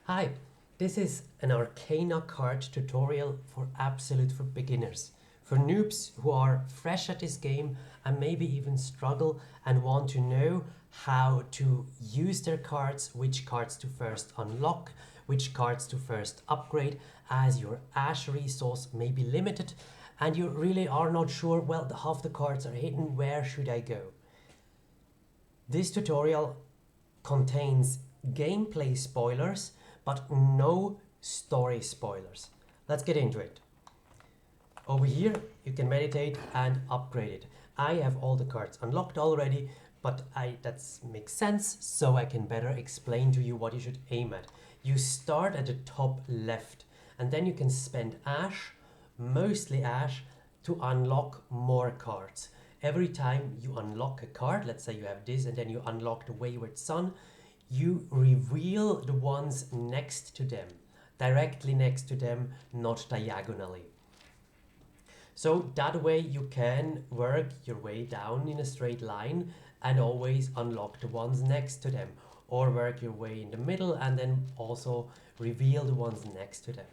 Hi, this is an Arcana card tutorial for beginners. For noobs who are fresh at this game and maybe even struggle and want to know how to use their cards, which cards to first unlock, which cards to first upgrade, as your Ash resource may be limited and you really are not sure, well, half the cards are hidden, where should I go? This tutorial contains gameplay spoilers, but no story spoilers. Let's get into it. Over here, you can meditate and upgrade it. I have all the cards unlocked already, but that makes sense, so I can better explain to you what you should aim at. You start at the top left, and then you can spend Ash, mostly Ash, to unlock more cards. Every time you unlock a card, let's say you have this, and then you unlock the Wayward Sun, you reveal the ones next to them, directly next to them, not diagonally. So that way you can work your way down in a straight line and always unlock the ones next to them, or work your way in the middle and then also reveal the ones next to them.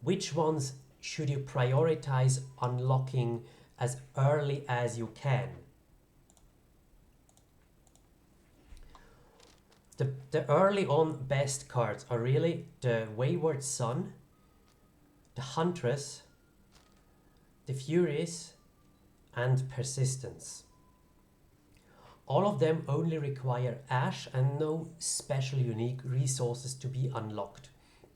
Which ones should you prioritize unlocking as early as you can? The early on best cards are really the Wayward Sun, the Huntress, the Furies, and Persistance. All of them only require Ash and no special unique resources to be unlocked,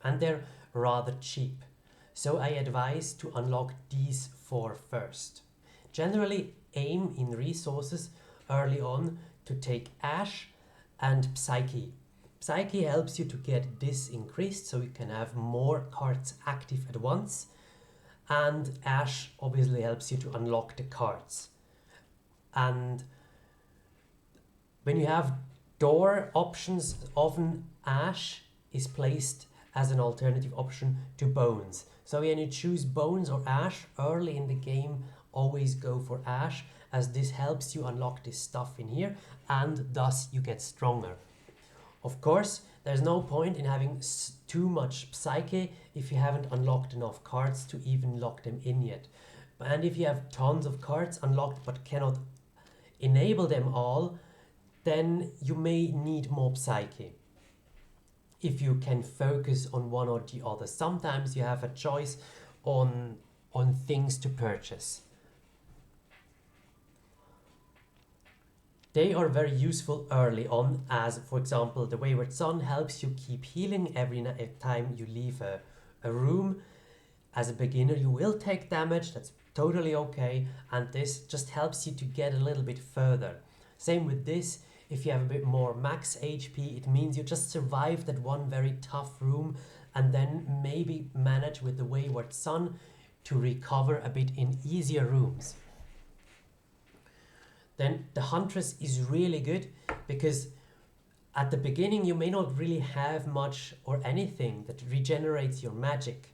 and they're rather cheap, so I advise to unlock these four first. Generally aim in resources early on to take Ash and Psyche. Psyche helps you to get this increased so you can have more cards active at once, and Ash obviously helps you to unlock the cards. And when you have door options, often Ash is placed as an alternative option to Bones. So when you choose Bones or Ash early in the game, always go for Ash, as this helps you unlock this stuff in here and thus you get stronger. Of course, there's no point in having too much Psyche if you haven't unlocked enough cards to even lock them in yet. And if you have tons of cards unlocked but cannot enable them all, then you may need more Psyche if you can focus on one or the other. Sometimes you have a choice on things to purchase. They are very useful early on, as for example the Wayward Sun helps you keep healing every time you leave a room. As a beginner you will take damage, that's totally okay, and this just helps you to get a little bit further. Same with this, if you have a bit more max HP, it means you just survive that one very tough room and then maybe manage with the Wayward Sun to recover a bit in easier rooms. Then the Huntress is really good because at the beginning you may not really have much or anything that regenerates your magic.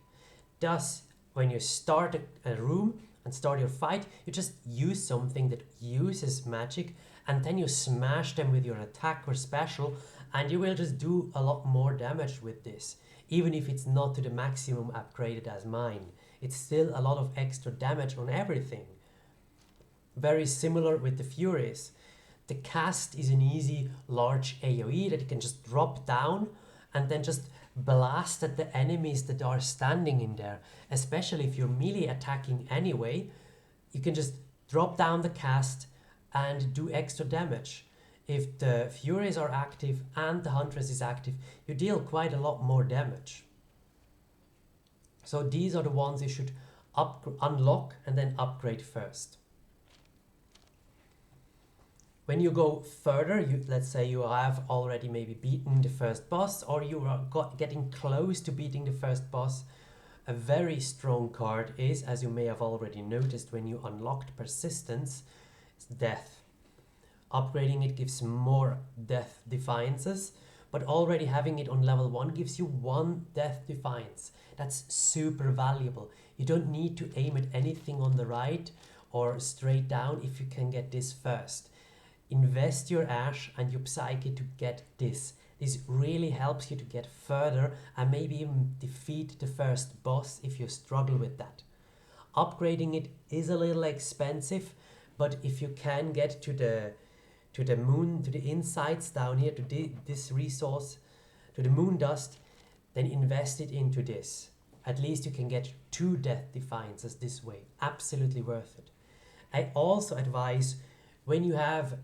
Thus, when you start a room and start your fight, you just use something that uses magic and then you smash them with your attack or special, and you will just do a lot more damage with this. Even if it's not to the maximum upgraded as mine, it's still a lot of extra damage on everything. Very similar with the Furies. The cast is an easy large AoE that you can just drop down and then just blast at the enemies that are standing in there. Especially if you're melee attacking anyway, you can just drop down the cast and do extra damage. If the Furies are active and the Huntress is active, you deal quite a lot more damage. So these are the ones you should unlock and then upgrade first. When you go further, let's say you have already maybe beaten the first boss, or you are getting close to beating the first boss, a very strong card is, as you may have already noticed when you unlocked Persistence, Death. Upgrading it gives more Death Defiances, but already having it on level 1 gives you 1 Death Defiance. That's super valuable. You don't need to aim at anything on the right or straight down if you can get this first. Invest your Ash and your Psyche to get this. This really helps you to get further and maybe even defeat the first boss if you struggle with that. Upgrading it is a little expensive, but if you can get to the moon, to the insights down here, to this resource, to the moon dust, then invest it into this. At least you can get 2 death defiances this way. Absolutely worth it. I also advise, when you have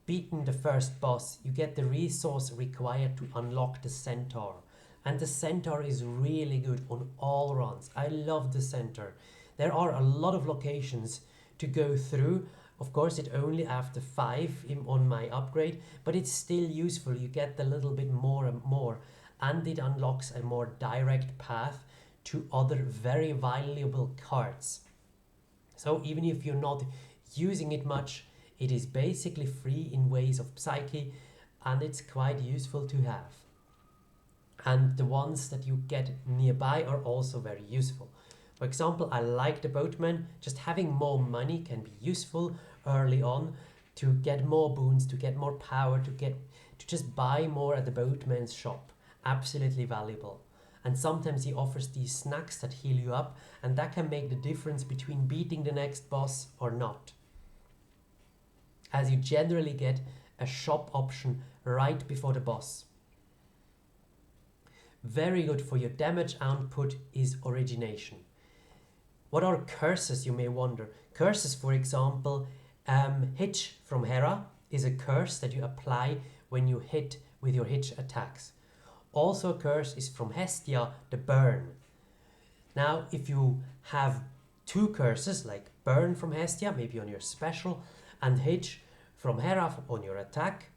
beaten the first boss, you get the resource required to unlock the Centaur. And the Centaur is really good on all runs. I love the Centaur. There are a lot of locations to go through. Of course, it only after 5 on my upgrade, but it's still useful. You get a little bit more and more, and it unlocks a more direct path to other very valuable cards. So even if you're not using it much, it is basically free in Ways of Psyche, and it's quite useful to have. And the ones that you get nearby are also very useful. For example, I like the boatman. Just having more money can be useful early on to get more boons, to get more power, to just buy more at the boatman's shop. Absolutely valuable. And sometimes he offers these snacks that heal you up, and that can make the difference between beating the next boss or not, as you generally get a shop option right before the boss. Very good for your damage output is Origination. What are curses, you may wonder? Curses, for example, Hitch from Hera is a curse that you apply when you hit with your Hitch attacks. Also a curse is from Hestia, the Burn. Now, if you have 2 curses, like Burn from Hestia, maybe on your special, and Hitch from Hera on your attack,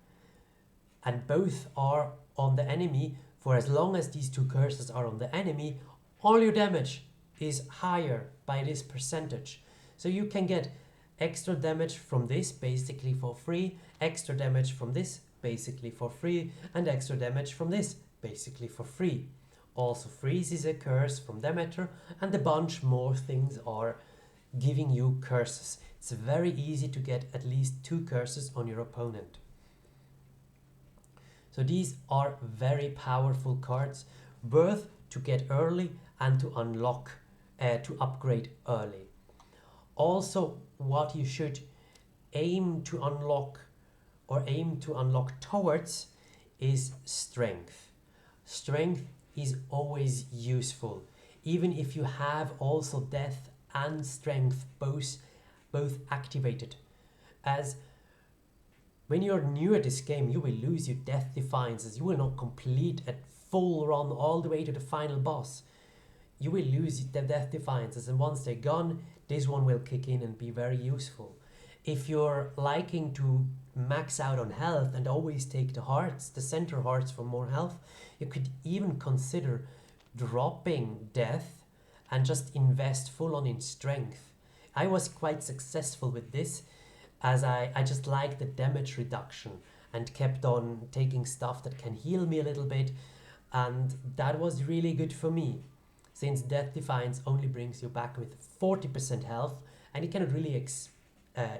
and both are on the enemy, for as long as these 2 curses are on the enemy, all your damage is higher by this percentage. So you can get extra damage from this basically for free, extra damage from this basically for free, and extra damage from this basically for free. Also, Freeze is a curse from Demeter, and a bunch more things are giving you curses. It's very easy to get at least 2 curses on your opponent. So these are very powerful cards, worth to get early and to unlock, to upgrade early. Also, what you should aim to unlock towards is strength. Strength is always useful, even if you have also death and strength both activated. As when you're new at this game, you will lose your death defiances. You will not complete a full run all the way to the final boss. You will lose the death defiances, and once they're gone, this one will kick in and be very useful. If you're liking to max out on health and always take the hearts, the center hearts for more health, you could even consider dropping death and just invest full on in strength. I was quite successful with this, as I just like the damage reduction and kept on taking stuff that can heal me a little bit, and that was really good for me, since Death Defiance only brings you back with 40% health, and you cannot really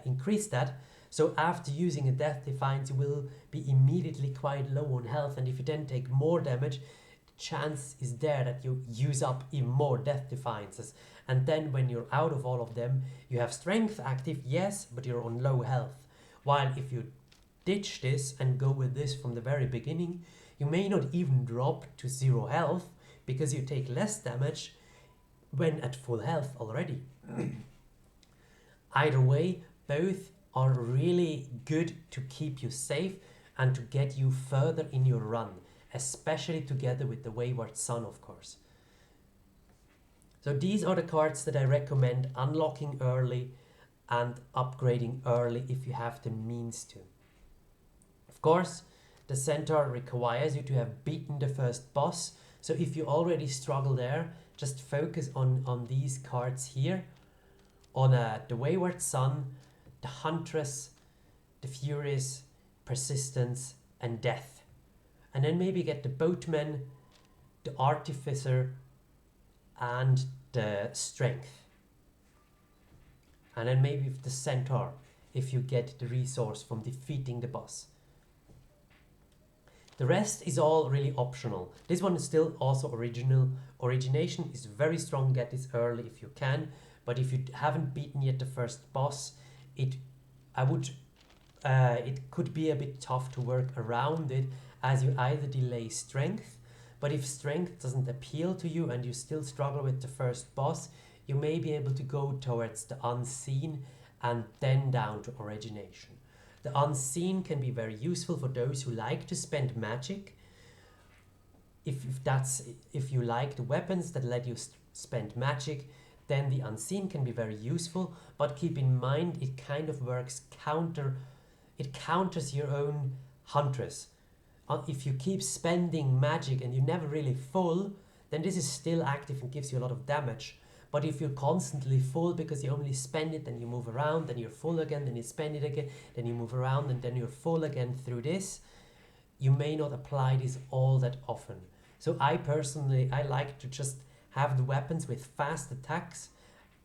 increase that. So after using a Death Defiance, you will be immediately quite low on health, and if you then take more damage, the chance is there that you use up even more Death Defiances. And then when you're out of all of them, you have strength active, yes, but you're on low health. While if you ditch this and go with this from the very beginning, you may not even drop to 0 health, because you take less damage when at full health already. Either way, both are really good to keep you safe and to get you further in your run, especially together with the Wayward Sun, of course. So these are the cards that I recommend unlocking early and upgrading early if you have the means to. Of course, the Centaur requires you to have beaten the first boss, so if you already struggle there, just focus on these cards here, on the Wayward Sun, the Huntress, the Furies, Persistence, and Death. And then maybe get the Boatman, the Artificer, and the Strength. And then maybe the Centaur, if you get the resource from defeating the boss. The rest is all really optional. This one is still also original. Origination is very strong, get this early if you can, but if you haven't beaten yet the first boss, it could be a bit tough to work around it, as you either delay strength, but if strength doesn't appeal to you and you still struggle with the first boss, you may be able to go towards the unseen and then down to origination. The unseen can be very useful for those who like to spend magic. If you like the weapons that let you spend magic, then the unseen can be very useful, but keep in mind it kind of works it counters your own Huntress. If you keep spending magic and you're never really full, then this is still active and gives you a lot of damage. But if you're constantly full because you only spend it, then you move around, then you're full again, then you spend it again, then you move around, and then you're full again through this, you may not apply this all that often. So I like to just have the weapons with fast attacks,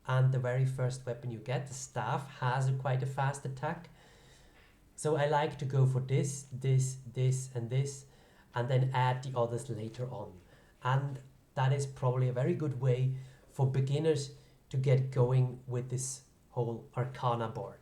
and the very first weapon you get, the staff, has quite a fast attack. So I like to go for this, and this, and then add the others later on. And that is probably a very good way for beginners to get going with this whole Arcana board.